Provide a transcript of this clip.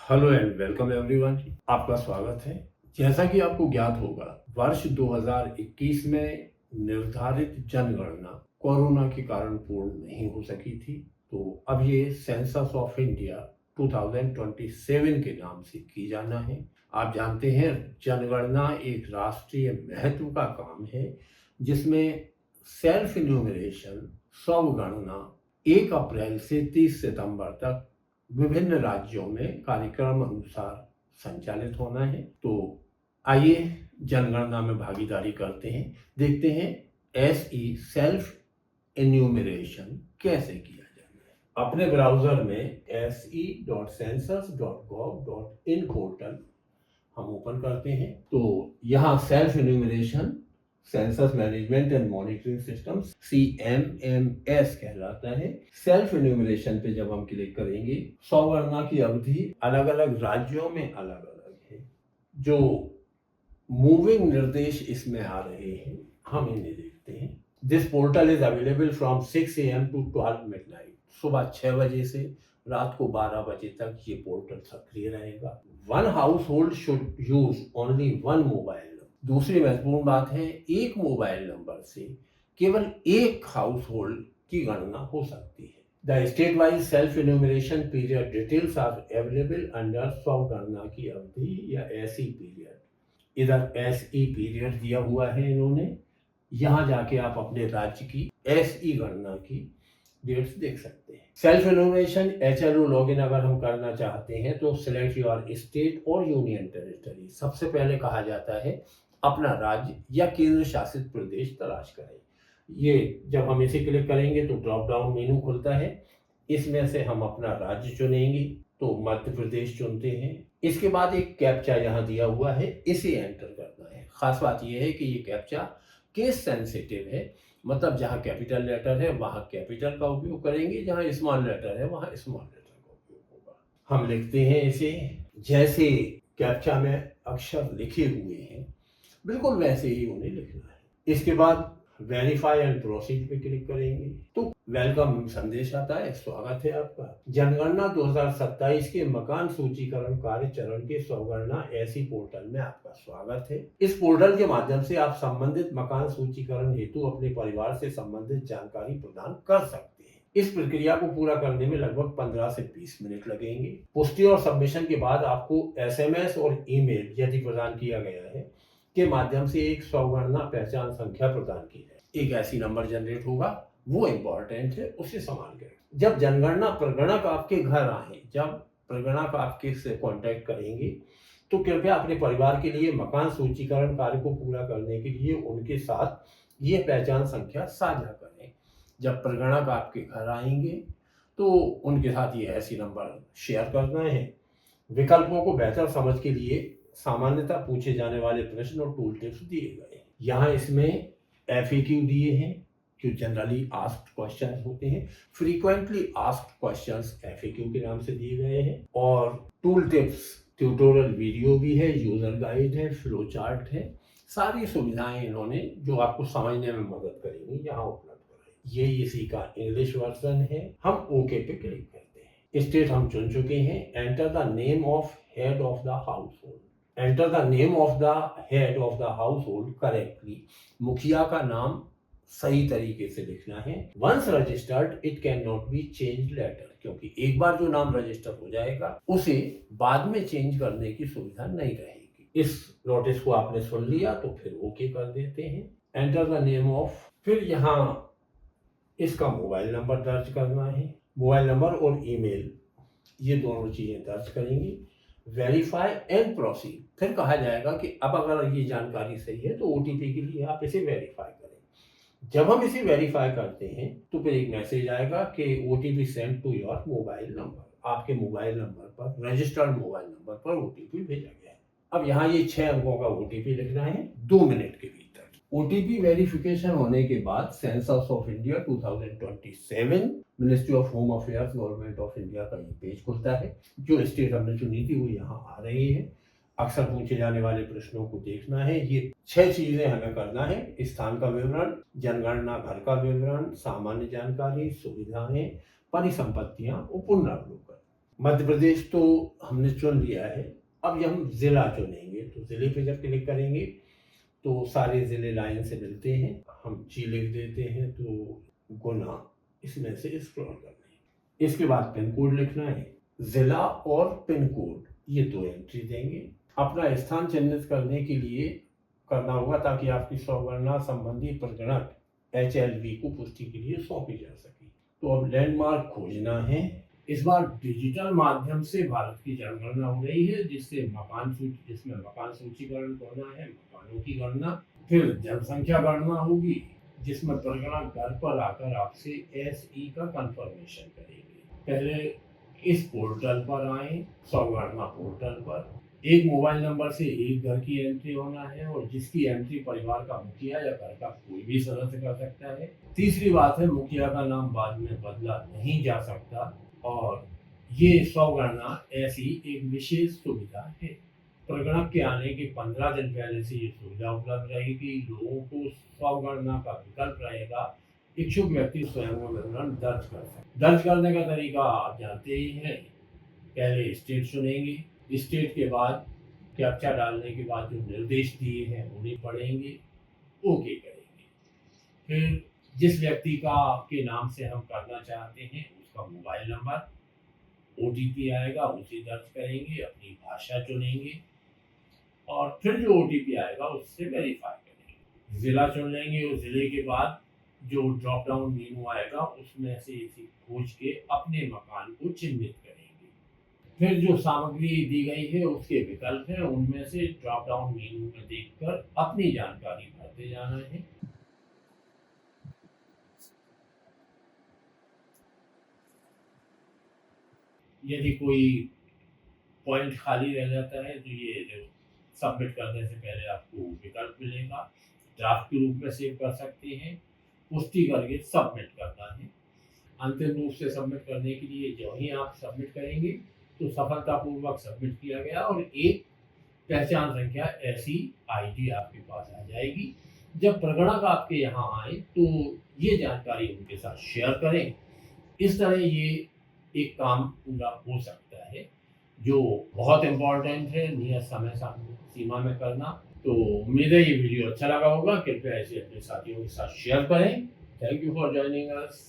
Hello and welcome everyone. आपका स्वागत है। जैसा कि आपको ज्ञात होगा, वर्ष 2021 में निर्धारित जनगणना कोरोना के कारण पूर्ण नहीं हो सकी थी, तो अब ये सेंसस ऑफ इंडिया 2027 के नाम से की जाना है। आप जानते हैं, जनगणना एक राष्ट्रीय महत्व का काम है जिसमें सेल्फ इन्यूमरेशन स्वगणना 1 अप्रैल से 30 सितंबर तक विभिन्न राज्यों में कार्यक्रम अनुसार संचालित होना है। तो आइए जनगणना में भागीदारी करते हैं, देखते हैं एसई सेल्फ एन्यूमरेशन कैसे किया जाना है। अपने ब्राउजर में se.census.gov.in पोर्टल हम ओपन करते हैं। तो यहाँ self enumeration census management and monitoring system CMMS कहलाता है। सेल्फ एन्यूमरेशन पे जब हम क्लिक करेंगे, स्वगणना की अवधि अलग अलग राज्यों में अलग अलग है। जो मूविंग निर्देश इसमें आ रहे हैं, हम इन्हें देखते हैं। This portal is available from 6 AM to 12 midnight। सुबह 6 बजे से रात को 12 बजे तक ये पोर्टल सक्रिय रहेगा। One house hold should use only one mobile. दूसरी महत्वपूर्ण बात है, एक मोबाइल नंबर से केवल एक हाउस होल्ड की गणना हो सकती है। The state wise self enumeration period details are available under स्वगणना की अवधि या एसई पीरियड। इधर एसई पीरियड दिया हुआ है इन्होंने। यहाँ जाके आप अपने राज्य की एसई गणना की डेट्स देख सकते हैं। सेल्फ इन्यूमरेशन HLO लॉगिन अगर हम करना चाहते हैं तो सिलेक्ट योर स्टेट और यूनियन टेरिटरी। सबसे पहले कहा जाता है अपना राज्य या केंद्र शासित प्रदेश तलाश करें। ये जब हम इसे क्लिक करेंगे तो ड्रॉप डाउन मेनू खुलता है। इसमें से हम अपना राज्य चुनेंगे, तो मध्य प्रदेश चुनते हैं। इसके बाद एक कैप्चा यहाँ दिया हुआ है, इसे एंटर करना है। खास बात यह है कि ये कैप्चा केस सेंसिटिव है, मतलब जहाँ कैपिटल लेटर है वहाँ कैपिटल का उपयोग करेंगे, जहाँ स्मॉल लेटर है वहाँ स्मॉल लेटर का उपयोग होगा। हम लिखते हैं इसे जैसे कैप्चा में अक्षर लिखे हुए हैं, बिल्कुल वैसे ही उन्हें लिखना है। इसके बाद वेरीफाई एंड प्रोसीड पे क्लिक करेंगे तो वेलकम संदेश आता है, स्वागत है आपका। जनगणना 2027 के मकान सूचीकरण कार्य चरण के स्वगणना एसई पोर्टल में आपका स्वागत है। इस पोर्टल के माध्यम से आप संबंधित मकान सूचीकरण हेतु अपने परिवार से संबंधित जानकारी प्रदान कर सकते हैं। इस प्रक्रिया को पूरा करने में लगभग 15 से 20 मिनट लगेंगे। पुष्टि और सबमिशन के बाद आपको SMS और ईमेल यदि प्रदान किया गया है के माध्यम से एक स्वगणना पहचान संख्या प्रदान की जाए। एक ऐसी नंबर जनरेट होगा, वो इंपॉर्टेंट है, उसे संभाल कर जब जनगणना प्रगणक आपके घर आए, जब प्रगणक आपके से कांटेक्ट करेंगे तो कृपया अपने परिवार के लिए मकान सूचीकरण कार्य को पूरा करने के लिए उनके साथ ये पहचान संख्या साझा करें। जब प्रगणक आपके घर आएंगे तो उनके साथ ये ऐसी नंबर शेयर करना है। विकल्पों को बेहतर समझ के लिए सामान्यतः पूछे जाने वाले प्रश्न और टूल टिप्स दिए गए हैं। यहाँ इसमें FAQ दिए हैं जो जनरली आस्क्ड क्वेश्चन होते हैं। फ्रीक्वेंटली आस्क्ड क्वेश्चंस FAQ के नाम से दिए गए हैं। और टूल टिप्स, ट्यूटोरियल वीडियो भी है, यूजर गाइड है, फ्लो चार्ट है। सारी सुविधाएं इन्होंने जो आपको समझने में मदद करेंगी यहाँ उपलब्ध कराई। ये इसी का इंग्लिश वर्जन है। हम ओके पे क्लिक करते हैं। स्टेट हम चुन चुके हैं। Enter the name of head of the household. Enter the name of the head of the household correctly. मुखिया का नाम सही तरीके से लिखना है। Once registered it can not be change later, क्योंकि एक बार जो नाम रजिस्टर हो जाएगा उसे बाद में चेंज करने की सुविधा नहीं रहेगी। इस नोटिस को आपने सुन लिया तो फिर ओके कर देते हैं। एंटर द नेम ऑफ, फिर यहाँ इसका मोबाइल नंबर दर्ज करना है। मोबाइल नंबर और ईमेल, ये दोनों चीजें दर्ज करेंगे। वेरीफाई एंड प्रोसीड, फिर कहा जाएगा कि अब अगर ये जानकारी सही है तो OTP के लिए आप इसे वेरीफाई करें। जब हम इसे वेरीफाई करते हैं तो फिर एक मैसेज आएगा कि OTP send to your mobile number. आपके मोबाइल नंबर पर, रजिस्टर्ड मोबाइल नंबर पर OTP भेजा गया है। अब यहाँ ये 6 अंकों का OTP लिखना है 2 मिनट के भीतर। OTP वेरिफिकेशन होने के बाद census of India 2027 ministry of home affairs government of India का ये पेज खुलता है। जो स्टेट हमने चुनी थी वो यहाँ आ रही है। अक्सर पूछे जाने वाले प्रश्नों को देखना है। ये 6 चीजें हमें करना है: स्थान का विवरण, जनगणना घर का विवरण, सामान्य जानकारी, सुविधाएं, परिसंपत्तियां और पुनरावलोकन। मध्य प्रदेश तो हमने चुन लिया है, अब ये हम ज़िला चुनेंगे। तो ज़िले पे जब क्लिक करेंगे तो सारे ज़िले लाइन से मिलते हैं। हम जी लिख देते हैं, तो गुना इसमें से स्क्रॉल करना है। इसके बाद पिन कोड लिखना है। ज़िला और पिन कोड ये 2 एंट्री देंगे। अपना स्थान चिह्नित करने के लिए करना होगा ताकि आपकी स्वगणना संबंधी प्रगणक HLV को पुष्टि के लिए सौंपी जा सके। तो अब लैंडमार्क खोजना है। इस बार डिजिटल माध्यम से भारत की जनगणना हो रही है, जिसमें मकान सूचीकरण करना है, मकानों की गणना, फिर जनसंख्या गणना होगी, जिसमें प्रगणक घर पर आकर आपसे SE का कंफर्मेशन करेंगे। पहले इस पोर्टल पर आए, स्वगणना पोर्टल पर एक मोबाइल नंबर से एक घर की एंट्री होना है और जिसकी एंट्री परिवार का मुखिया या घर का कोई भी सदस्य कर सकता है। तीसरी बात है, मुखिया का नाम बाद में बदला नहीं जा सकता और ये स्वगणना ऐसी एक विशेष सुविधा है। प्रगणक के आने के 15 दिन पहले से ये सुविधा उपलब्ध रहेगी। लोगों को स्वगणना का विकल्प रहेगा। इच्छुक व्यक्ति स्वयं का विवरण दर्ज कर सकते। दर्ज करने का तरीका आप जानते ही हैं। पहले स्टेट चुनेंगे, स्टेट के बाद कैप्चा डालने के बाद जो निर्देश दिए हैं उन्हें पढ़ेंगे, ओके करेंगे। फिर जिस व्यक्ति का के नाम से हम करना चाहते हैं उसका मोबाइल नंबर, OTP आएगा, उसे दर्ज करेंगे, अपनी भाषा चुनेंगे और फिर जो OTP आएगा उससे वेरीफाई करेंगे। ज़िला चुन लेंगे और ज़िले के बाद जो ड्रॉप डाउन मेनू आएगा उसमें से इसे खोज के अपने मकान को चिन्हित करेंगे। फिर जो सामग्री दी गई है उसके विकल्प हैं, उनमें से ड्रॉप डाउन मेनू में देखकर अपनी जानकारी भरते जाना है। यदि कोई पॉइंट खाली रह जाता है तो ये जो सबमिट करने से पहले आपको विकल्प मिलेगा, ड्राफ्ट के रूप में सेव कर सकते हैं, पुष्टि करके सबमिट करना है। अंतिम रूप से सबमिट करने के लिए जो ही आप सबमिट करेंगे तो सफलतापूर्वक सबमिट किया गया और एक पहचान संख्या ऐसी ID आपके पास आ जाएगी। जब प्रगणक आपके यहाँ आए तो ये जानकारी उनके साथ शेयर करें। इस तरह ये एक काम पूरा हो सकता है जो बहुत इम्पोर्टेंट है, नियत समय सीमा में करना। तो उम्मीद है ये वीडियो अच्छा लगा होगा। कृपया इसे अपने साथियों के साथ शेयर करें। Thank you for joining us.